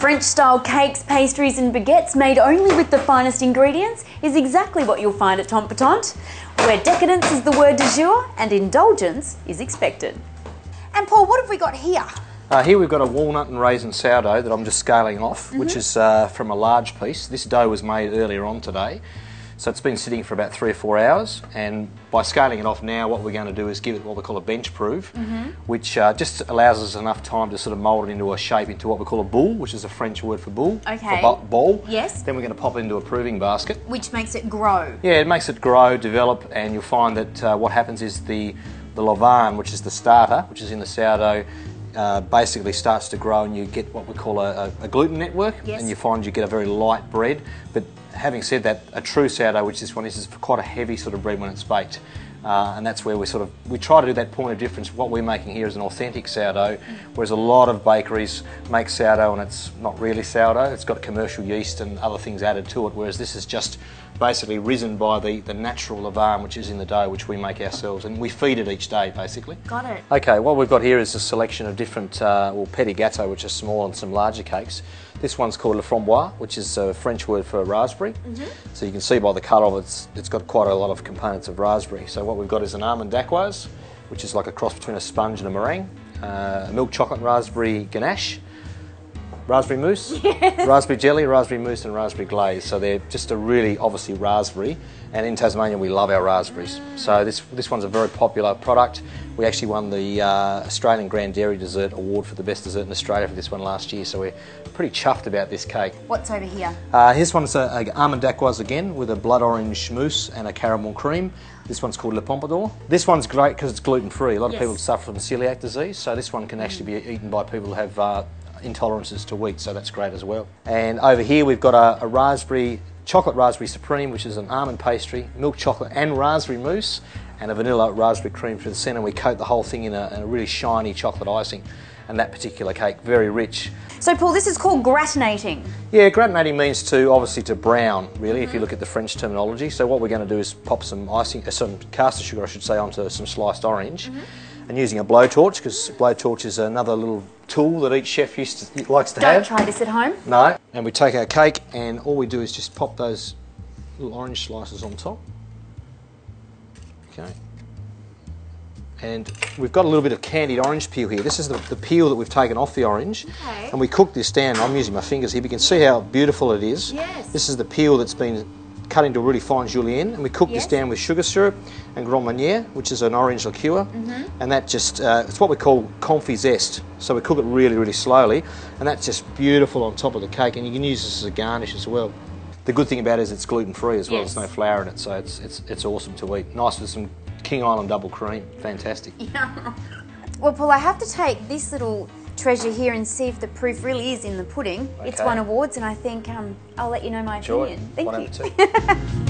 French-style cakes, pastries and baguettes made only with the finest ingredients is exactly what you'll find at Tant, where decadence is the word du jour and indulgence is expected. And Paul, what have we got here? Here we've got a walnut and raisin sourdough that I'm just scaling off, which is from a large piece. This dough was made earlier on today, so it's been sitting for about 3 or 4 hours, and by scaling it off now, what we're going to do is give it what we call a bench proof, which just allows us enough time to sort of mould it into a shape, into what we call a boule, which is a French word for boule, for bowl. Yes. Then we're going to pop it into a proving basket. Which makes it grow. Yeah, it makes it grow, develop, and you'll find that what happens is the levain, which is the starter, which is in the sourdough, basically starts to grow, and you get what we call a gluten network, and you find you get a very light bread. But having said that, a true sourdough, which this one is quite a heavy sort of bread when it's baked, and that's where we try to do that point of difference. What we're making here is an authentic sourdough, whereas a lot of bakeries make sourdough and it's not really sourdough. It's got commercial yeast and other things added to it, whereas this is just basically risen by the natural levain which is in the dough, which we make ourselves, and we feed it each day basically. Got it. Okay, what we've got here is a selection of different petit gâteaux, which are small, and some larger cakes. This one's called le framboise, which is a French word for raspberry. So you can see by the colour of it, it's got quite a lot of components of raspberry. So what we've got is an almond dacquoise, which is like a cross between a sponge and a meringue, a milk chocolate raspberry ganache, raspberry mousse, raspberry jelly, raspberry mousse and raspberry glaze. So they're just a really obviously raspberry, and in Tasmania we love our raspberries. So this one's a very popular product. We actually won the Australian Grand Dairy Dessert Award for the best dessert in Australia for this one last year, so we're pretty chuffed about this cake. What's over here? This one's an almond dacquoise again, with a blood orange mousse and a caramel cream. This one's called Le Pompadour. This one's great because it's gluten-free. A lot of people suffer from celiac disease, so this one can actually be eaten by people who have intolerances to wheat, so that's great as well. And over here we've got a chocolate raspberry supreme, which is an almond pastry, milk chocolate and raspberry mousse, and a vanilla raspberry cream through the centre. We coat the whole thing in a really shiny chocolate icing, and that particular cake, very rich. So Paul, this is called gratinating. Yeah, gratinating means obviously to brown, really, if you look at the French terminology. So what we're going to do is pop some some caster sugar, I should say, onto some sliced orange, and using a blowtorch, because blowtorch is another little tool that each chef likes to have. Don't try this at home. No. And we take our cake, and all we do is just pop those little orange slices on top. Okay. And we've got a little bit of candied orange peel here. This is the peel that we've taken off the orange. Okay. And we cook this down. I'm using my fingers here, but you can see how beautiful it is. Yes. This is the peel that's been cut into really fine julienne, and we cook this down with sugar syrup and Grand Marnier, which is an orange liqueur, and that just, it's what we call confit zest. So we cook it really, really slowly, and that's just beautiful on top of the cake, and you can use this as a garnish as well. The good thing about it is it's gluten-free as well. There's no flour in it, so it's awesome to eat. Nice with some King Island double cream. Fantastic. Yeah. Well, Paul, I have to take this little treasure here and see if the proof really is in the pudding. Okay. It's won awards, and I think I'll let you know my opinion. Thank you.